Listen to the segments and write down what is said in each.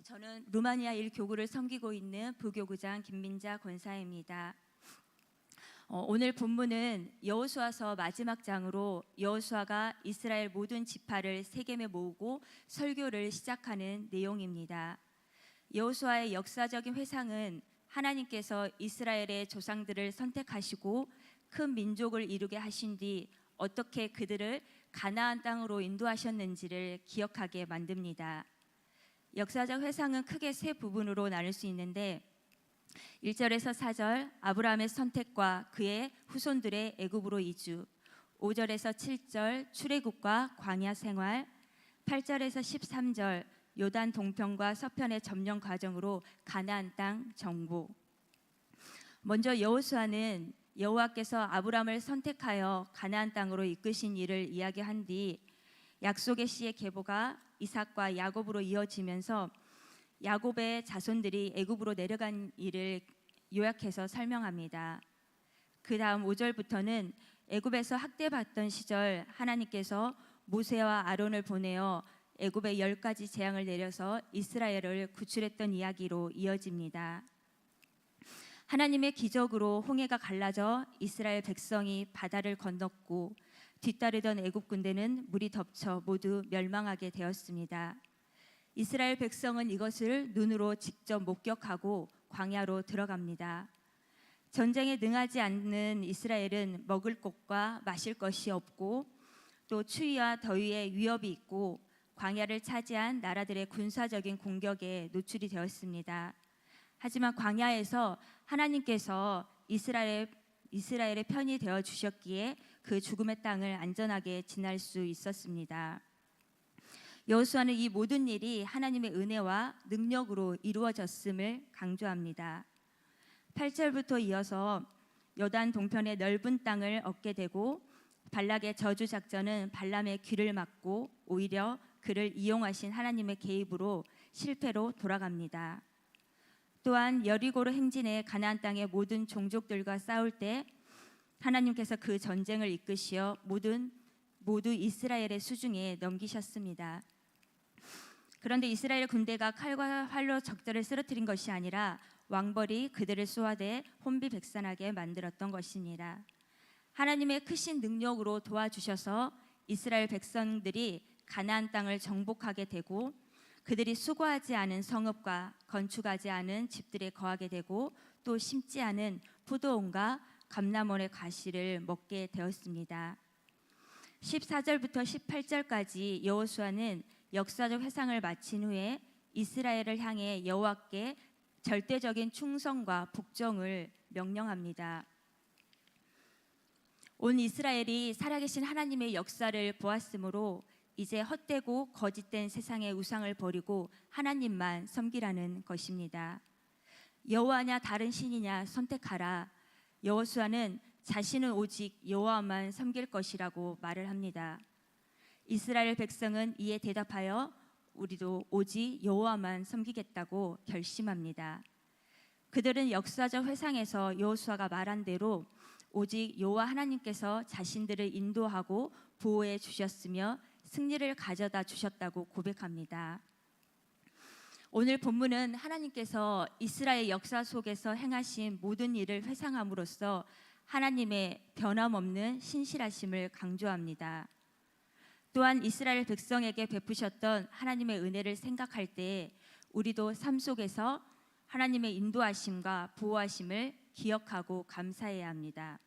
저는 루마니아 1교구를 섬기고 있는 부교구장 김민자 권사입니다. 오늘 본문은 여호수아서 마지막 장으로 여호수아가 이스라엘 모든 지파를 세겜에 모으고 설교를 시작하는 내용입니다. 여호수아의 역사적인 회상은 하나님께서 이스라엘의 조상들을 선택하시고 큰 민족을 이루게 하신 뒤 어떻게 그들을 가나안 땅으로 인도하셨는지를 기억하게 만듭니다. 역사적 회상은 크게 세 부분으로 나눌 수 있는데 1절에서 4절 아브라함의 선택과 그의 후손들의 애굽으로 이주, 5절에서 7절 출애굽과 광야 생활, 8절에서 13절 요단 동편과 서편의 점령 과정으로 가나안 땅 정복. 먼저 여호수아는 여호와께서 아브라함을 선택하여 가나안 땅으로 이끄신 일을 이야기한 뒤 약속의 씨의 계보가 이삭과 야곱으로 이어지면서 야곱의 자손들이 애굽으로 내려간 일을 요약해서 설명합니다. 그 다음 5절부터는 애굽에서 학대받던 시절 하나님께서 모세와 아론을 보내어 애굽에 10가지 재앙을 내려서 이스라엘을 구출했던 이야기로 이어집니다. 하나님의 기적으로 홍해가 갈라져 이스라엘 백성이 바다를 건넜고 뒤따르던 애굽 군대는 물이 덮쳐 모두 멸망하게 되었습니다. 이스라엘 백성은 이것을 눈으로 직접 목격하고 광야로 들어갑니다. 전쟁에 능하지 않는 이스라엘은 먹을 것과 마실 것이 없고 또 추위와 더위의 위협이 있고 광야를 차지한 나라들의 군사적인 공격에 노출이 되었습니다. 하지만 광야에서 하나님께서 이스라엘의 편이 되어 주셨기에 그 죽음의 땅을 안전하게 지날 수 있었습니다. 여호수아는 이 모든 일이 하나님의 은혜와 능력으로 이루어졌음을 강조합니다. 8절부터 이어서 요단 동편의 넓은 땅을 얻게 되고 발락의 저주 작전은 발람의 귀를 막고 오히려 그를 이용하신 하나님의 개입으로 실패로 돌아갑니다. 또한 여리고로 행진해 가나안 땅의 모든 종족들과 싸울 때 하나님께서 그 전쟁을 이끄시어 모두 이스라엘의 수중에 넘기셨습니다. 그런데 이스라엘 군대가 칼과 활로 적들을 쓰러뜨린 것이 아니라 왕벌이 그들을 쏘아대 혼비백산하게 만들었던 것입니다. 하나님의 크신 능력으로 도와주셔서 이스라엘 백성들이 가나안 땅을 정복하게 되고 그들이 수고하지 않은 성읍과 건축하지 않은 집들에 거하게 되고 또 심지 않은 포도원과 감람원의 과실을 먹게 되었습니다. 14절부터 18절까지 여호수아는 역사적 회상을 마친 후에 이스라엘을 향해 여호와께 절대적인 충성과 복종을 명령합니다. 온 이스라엘이 살아계신 하나님의 역사를 보았으므로 이제 헛되고 거짓된 세상의 우상을 버리고 하나님만 섬기라는 것입니다. 여호와냐 다른 신이냐 선택하라. 여호수아는 자신은 오직 여호와만 섬길 것이라고 말을 합니다. 이스라엘 백성은 이에 대답하여 우리도 오직 여호와만 섬기겠다고 결심합니다. 그들은 역사적 회상에서 여호수아가 말한 대로 오직 여호와 하나님께서 자신들을 인도하고 보호해 주셨으며 승리를 가져다 주셨다고 고백합니다. 오늘 본문은 하나님께서 이스라엘 역사 속에서 행하신 모든 일을 회상함으로써 하나님의 변함없는 신실하심을 강조합니다. 또한 이스라엘 백성에게 베푸셨던 하나님의 은혜를 생각할 때 우리도 삶 속에서 하나님의 인도하심과 보호하심을 기억하고 감사해야 합니다.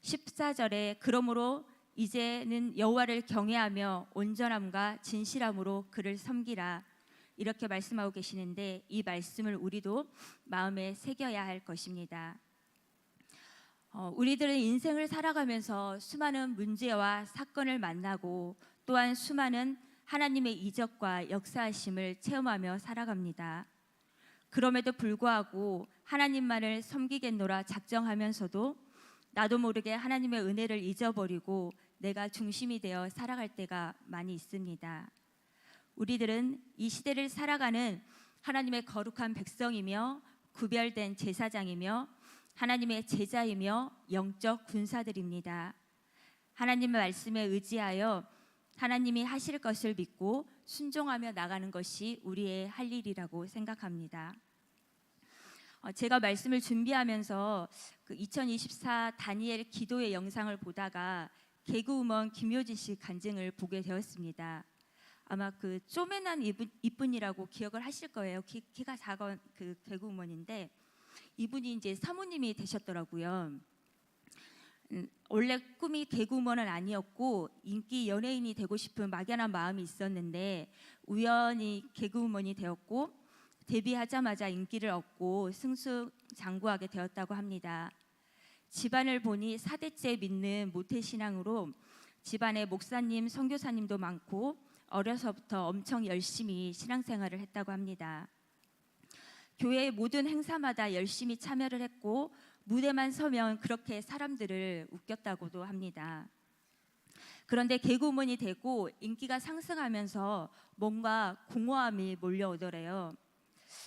14절에 그러므로 이제는 여호와를 경외하며 온전함과 진실함으로 그를 섬기라 이렇게 말씀하고 계시는데 이 말씀을 우리도 마음에 새겨야 할 것입니다. 우리들은 인생을 살아가면서 수많은 문제와 사건을 만나고 또한 수많은 하나님의 이적과 역사하심을 체험하며 살아갑니다. 그럼에도 불구하고 하나님만을 섬기겠노라 작정하면서도 나도 모르게 하나님의 은혜를 잊어버리고 내가 중심이 되어 살아갈 때가 많이 있습니다. 우리들은 이 시대를 살아가는 하나님의 거룩한 백성이며 구별된 제사장이며 하나님의 제자이며 영적 군사들입니다. 하나님의 말씀에 의지하여 하나님이 하실 것을 믿고 순종하며 나가는 것이 우리의 할 일이라고 생각합니다. 제가 말씀을 준비하면서 그 2024 다니엘 기도의 영상을 보다가 개그우먼 김효진 씨 간증을 보게 되었습니다. 아마 그 쪼매난 이분이라고 기억을 하실 거예요. 키가 작은 그 개그우먼인데 이분이 이제 사모님이 되셨더라고요. 원래 꿈이 개그우먼은 아니었고 인기 연예인이 되고 싶은 막연한 마음이 있었는데 우연히 개그우먼이 되었고 데뷔하자마자 인기를 얻고 승승장구하게 되었다고 합니다. 집안을 보니 4대째 믿는 모태신앙으로 집안에 목사님, 선교사님도 많고 어려서부터 엄청 열심히 신앙생활을 했다고 합니다. 교회의 모든 행사마다 열심히 참여를 했고 무대만 서면 그렇게 사람들을 웃겼다고도 합니다. 그런데 개그우먼이 되고 인기가 상승하면서 뭔가 공허함이 몰려오더래요.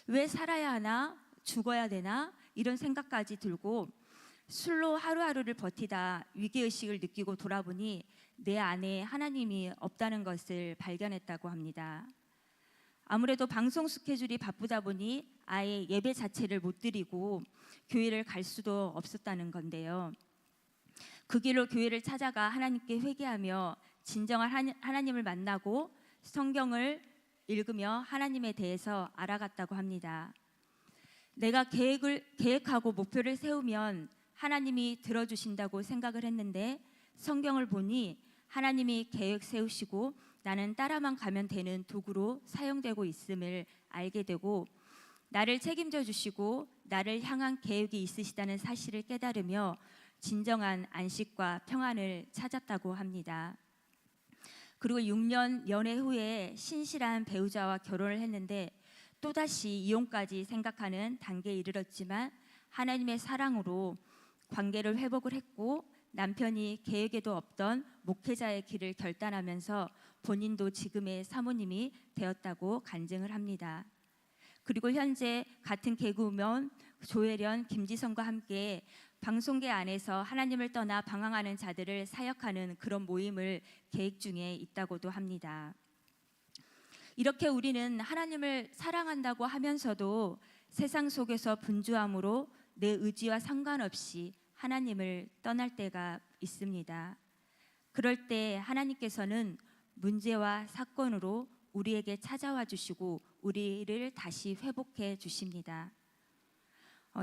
왜 살아야 하나? 죽어야 되나? 이런 생각까지 들고 술로 하루하루를 버티다 위기의식을 느끼고 돌아보니 내 안에 하나님이 없다는 것을 발견했다고 합니다. 아무래도 방송 스케줄이 바쁘다 보니 아예 예배 자체를 못 드리고 교회를 갈 수도 없었다는 건데요. 그 길로 교회를 찾아가 하나님께 회개하며 진정한 하나님을 만나고 성경을 읽으며 하나님에 대해서 알아갔다고 합니다. 내가 계획하고 목표를 세우면 하나님이 들어주신다고 생각을 했는데 성경을 보니 하나님이 계획 세우시고 나는 따라만 가면 되는 도구로 사용되고 있음을 알게 되고 나를 책임져 주시고 나를 향한 계획이 있으시다는 사실을 깨달으며 진정한 안식과 평안을 찾았다고 합니다. 그리고 6년 연애 후에 신실한 배우자와 결혼을 했는데 또다시 이혼까지 생각하는 단계에 이르렀지만 하나님의 사랑으로 관계를 회복을 했고 남편이 계획에도 없던 목회자의 길을 결단하면서 본인도 지금의 사모님이 되었다고 간증을 합니다. 그리고 현재 같은 개그우먼 조혜련, 김지성과 함께 방송계 안에서 하나님을 떠나 방황하는 자들을 사역하는 그런 모임을 계획 중에 있다고도 합니다. 이렇게 우리는 하나님을 사랑한다고 하면서도 세상 속에서 분주함으로 내 의지와 상관없이 하나님을 떠날 때가 있습니다. 그럴 때 하나님께서는 문제와 사건으로 우리에게 찾아와 주시고 우리를 다시 회복해 주십니다.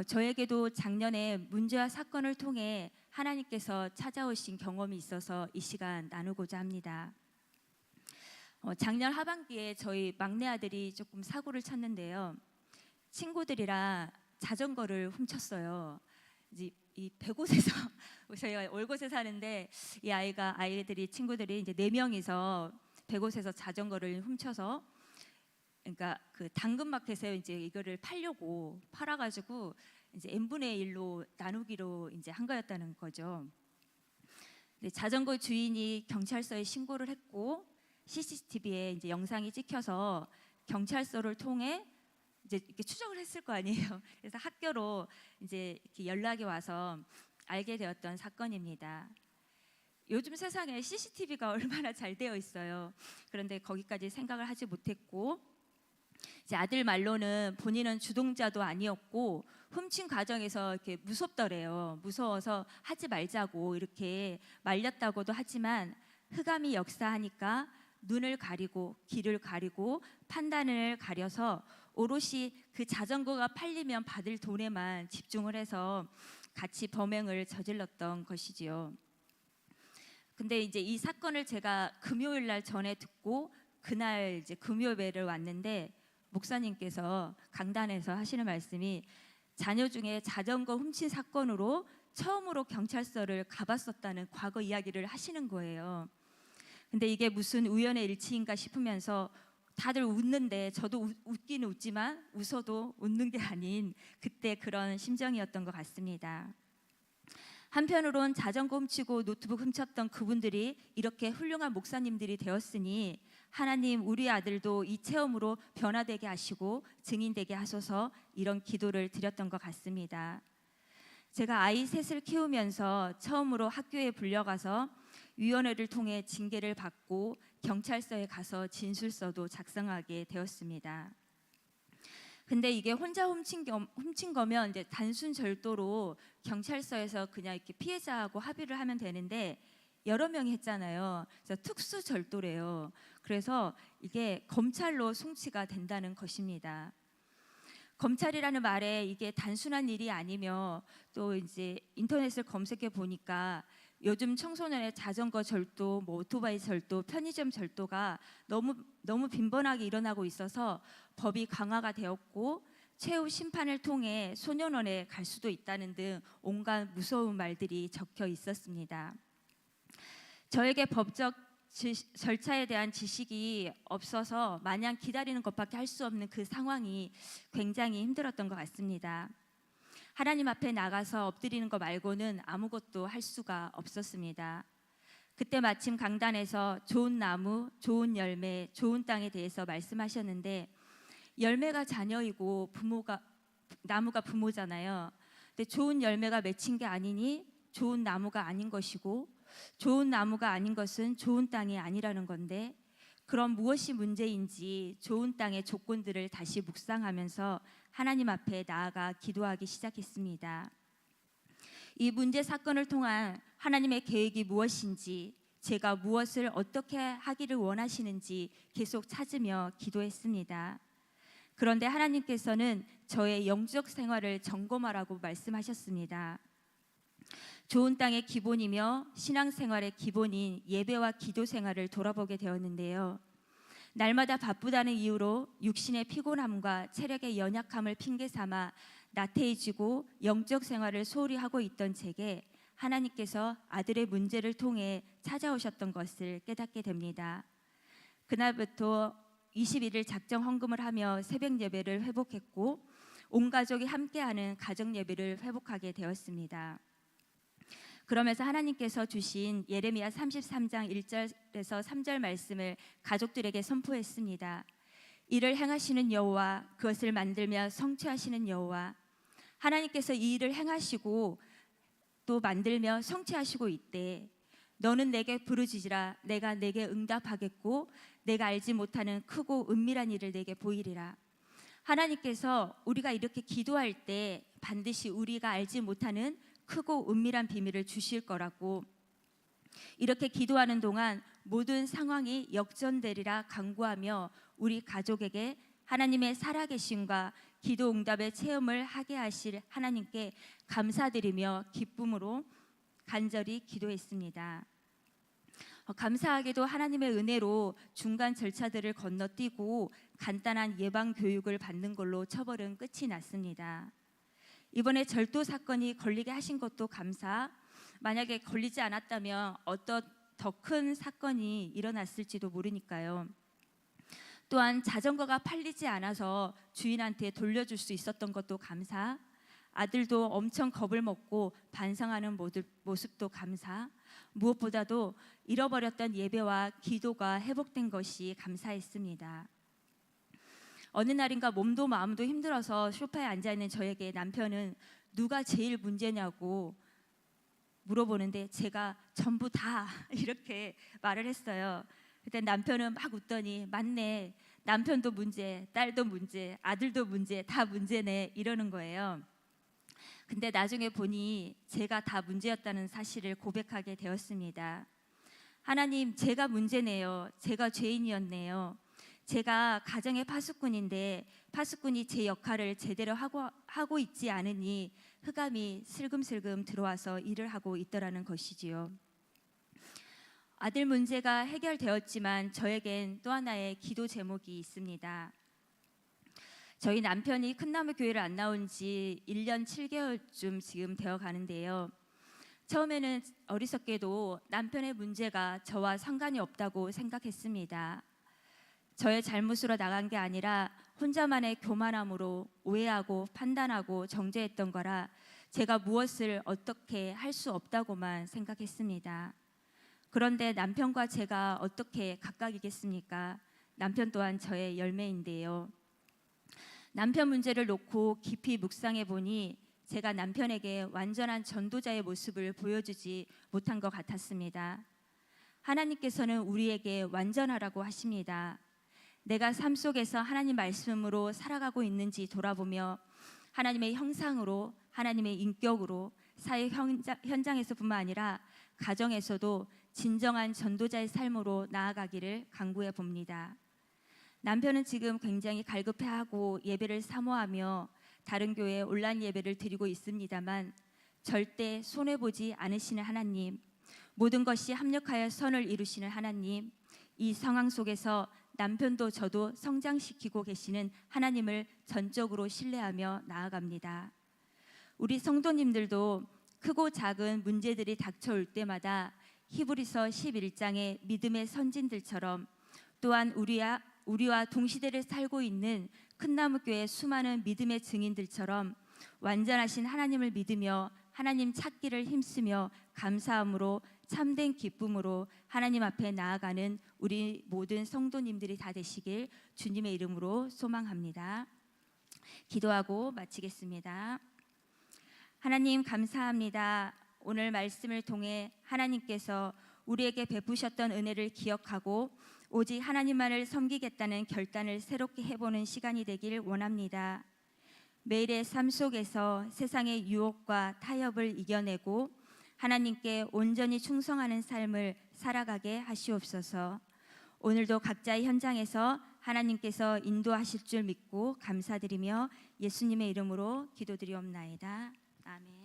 저에게도 작년에 문제와 사건을 통해 하나님께서 찾아오신 경험이 있어서 이 시간 나누고자 합니다. 작년 하반기에 저희 막내 아들이 조금 사고를 쳤는데요. 친구들이랑 자전거를 훔쳤어요. 이제 이 100곳에서 저희가 월곶에 사는데 이 아이들이 친구들이 이제 4명이서 100곳에서 자전거를 훔쳐서 그러니까 그 당근마켓에 이제 이거를 팔아가지고 이제 n분의 1로 나누기로 이제 한 거였다는 거죠. 자전거 주인이 경찰서에 신고를 했고 CCTV에 이제 영상이 찍혀서 경찰서를 통해 이제 이렇게 추적을 했을 거 아니에요. 그래서 학교로 이제 이렇게 연락이 와서 알게 되었던 사건입니다. 요즘 세상에 CCTV가 얼마나 잘 되어 있어요. 그런데 거기까지 생각을 하지 못했고 이제 아들 말로는 본인은 주동자도 아니었고 훔친 과정에서 이렇게 무섭더래요. 무서워서 하지 말자고 이렇게 말렸다고도 하지만 흑암이 역사하니까 눈을 가리고 귀를 가리고 판단을 가려서 오롯이 그 자전거가 팔리면 받을 돈에만 집중을 해서 같이 범행을 저질렀던 것이지요. 근데 이제 이 사건을 제가 금요일 날 전에 듣고 그날 이제 금요일에 왔는데 목사님께서 강단에서 하시는 말씀이 자녀 중에 자전거 훔친 사건으로 처음으로 경찰서를 가봤었다는 과거 이야기를 하시는 거예요. 근데 이게 무슨 우연의 일치인가 싶으면서 다들 웃는데 저도 웃기는 웃지만 웃어도 웃는 게 아닌 그때 그런 심정이었던 것 같습니다. 한편으론 자전거 훔치고 노트북 훔쳤던 그분들이 이렇게 훌륭한 목사님들이 되었으니 하나님 우리 아들도 이 체험으로 변화되게 하시고 증인되게 하소서 이런 기도를 드렸던 것 같습니다. 제가 아이 셋을 키우면서 처음으로 학교에 불려가서 위원회를 통해 징계를 받고 경찰서에 가서 진술서도 작성하게 되었습니다. 근데 이게 혼자 훔친 거면 이제 단순 절도로 경찰서에서 그냥 이렇게 피해자하고 합의를 하면 되는데 여러 명이 했잖아요. 그래서 특수 절도래요. 그래서 이게 검찰로 송치가 된다는 것입니다. 검찰이라는 말에 이게 단순한 일이 아니며 또 이제 인터넷을 검색해 보니까 요즘 청소년의 자전거 절도, 뭐 오토바이 절도, 편의점 절도가 너무 빈번하게 일어나고 있어서 법이 강화가 되었고 최후 심판을 통해 소년원에 갈 수도 있다는 등 온갖 무서운 말들이 적혀 있었습니다. 저에게 법적 절차에 대한 지식이 없어서 마냥 기다리는 것밖에 할 수 없는 그 상황이 굉장히 힘들었던 것 같습니다. 하나님 앞에 나가서 엎드리는 것 말고는 아무것도 할 수가 없었습니다. 그때 마침 강단에서 좋은 나무, 좋은 열매, 좋은 땅에 대해서 말씀하셨는데 열매가 자녀이고 나무가 부모잖아요. 근데 좋은 열매가 맺힌 게 아니니 좋은 나무가 아닌 것이고 좋은 나무가 아닌 것은 좋은 땅이 아니라는 건데 그럼 무엇이 문제인지 좋은 땅의 조건들을 다시 묵상하면서 하나님 앞에 나아가 기도하기 시작했습니다. 이 문제 사건을 통한 하나님의 계획이 무엇인지 제가 무엇을 어떻게 하기를 원하시는지 계속 찾으며 기도했습니다. 그런데 하나님께서는 저의 영적 생활을 점검하라고 말씀하셨습니다. 좋은 땅의 기본이며 신앙생활의 기본인 예배와 기도 생활을 돌아보게 되었는데요. 날마다 바쁘다는 이유로 육신의 피곤함과 체력의 연약함을 핑계 삼아 나태해지고 영적 생활을 소홀히 하고 있던 제게 하나님께서 아들의 문제를 통해 찾아오셨던 것을 깨닫게 됩니다. 그날부터 21일 작정 헌금을 하며 새벽 예배를 회복했고 온 가족이 함께하는 가정 예배를 회복하게 되었습니다. 그러면서 하나님께서 주신 예레미야 33장 1절에서 3절 말씀을 가족들에게 선포했습니다. 이를 행하시는 여호와, 그것을 만들며 성취하시는 여호와, 하나님께서 이 일을 행하시고 또 만들며 성취하시고 있대. 너는 내게 부르짖으라. 내가 내게 응답하겠고 내가 알지 못하는 크고 은밀한 일을 내게 보이리라. 하나님께서 우리가 이렇게 기도할 때 반드시 우리가 알지 못하는 크고 은밀한 비밀을 주실 거라고, 이렇게 기도하는 동안 모든 상황이 역전되리라 간구하며 우리 가족에게 하나님의 살아계심과 기도 응답의 체험을 하게 하실 하나님께 감사드리며 기쁨으로 간절히 기도했습니다. 감사하게도 하나님의 은혜로 중간 절차들을 건너뛰고 간단한 예방 교육을 받는 걸로 처벌은 끝이 났습니다. 이번에 절도 사건이 걸리게 하신 것도 감사, 만약에 걸리지 않았다면 어떤 더 큰 사건이 일어났을지도 모르니까요. 또한 자전거가 팔리지 않아서 주인한테 돌려줄 수 있었던 것도 감사, 아들도 엄청 겁을 먹고 반성하는 모습도 감사, 무엇보다도 잃어버렸던 예배와 기도가 회복된 것이 감사했습니다. 어느 날인가 몸도 마음도 힘들어서 소파에 앉아있는 저에게 남편은 누가 제일 문제냐고 물어보는데 제가 전부 다 이렇게 말을 했어요. 그때 남편은 막 웃더니 맞네, 남편도 문제, 딸도 문제, 아들도 문제, 다 문제네 이러는 거예요. 근데 나중에 보니 제가 다 문제였다는 사실을 고백하게 되었습니다. 하나님, 제가 문제네요. 제가 죄인이었네요. 제가 가정의 파수꾼인데 파수꾼이 제 역할을 제대로 하고 있지 않으니 흑암이 슬금슬금 들어와서 일을 하고 있더라는 것이지요. 아들 문제가 해결되었지만 저에겐 또 하나의 기도 제목이 있습니다. 저희 남편이 큰나무 교회를 안 나온 지 1년 7개월쯤 지금 되어 가는데요. 처음에는 어리석게도 남편의 문제가 저와 상관이 없다고 생각했습니다. 저의 잘못으로 나간 게 아니라 혼자만의 교만함으로 오해하고 판단하고 정죄했던 거라 제가 무엇을 어떻게 할 수 없다고만 생각했습니다. 그런데 남편과 제가 어떻게 각각이겠습니까? 남편 또한 저의 열매인데요. 남편 문제를 놓고 깊이 묵상해 보니 제가 남편에게 완전한 전도자의 모습을 보여주지 못한 것 같았습니다. 하나님께서는 우리에게 완전하라고 하십니다. 내가 삶 속에서 하나님 말씀으로 살아가고 있는지 돌아보며 하나님의 형상으로, 하나님의 인격으로 사회 현장에서뿐만 아니라 가정에서도 진정한 전도자의 삶으로 나아가기를 간구해 봅니다. 남편은 지금 굉장히 갈급해하고 예배를 사모하며 다른 교회에 온라인 예배를 드리고 있습니다만 절대 손해보지 않으시는 하나님, 모든 것이 합력하여 선을 이루시는 하나님, 이 상황 속에서 남편도 저도 성장시키고 계시는 하나님을 전적으로 신뢰하며 나아갑니다. 우리 성도님들도 크고 작은 문제들이 닥쳐올 때마다 히브리서 11장의 믿음의 선진들처럼, 또한 우리와 동시대를 살고 있는 큰나무교회 수많은 믿음의 증인들처럼 완전하신 하나님을 믿으며 하나님 찾기를 힘쓰며 감사함으로 참된 기쁨으로 하나님 앞에 나아가는 우리 모든 성도님들이 다 되시길 주님의 이름으로 소망합니다. 기도하고 마치겠습니다. 하나님 감사합니다. 오늘 말씀을 통해 하나님께서 우리에게 베푸셨던 은혜를 기억하고 오직 하나님만을 섬기겠다는 결단을 새롭게 해보는 시간이 되길 원합니다. 매일의 삶 속에서 세상의 유혹과 타협을 이겨내고 하나님께 온전히 충성하는 삶을 살아가게 하시옵소서. 오늘도 각자의 현장에서 하나님께서 인도하실 줄 믿고 감사드리며 예수님의 이름으로 기도드리옵나이다. 아멘.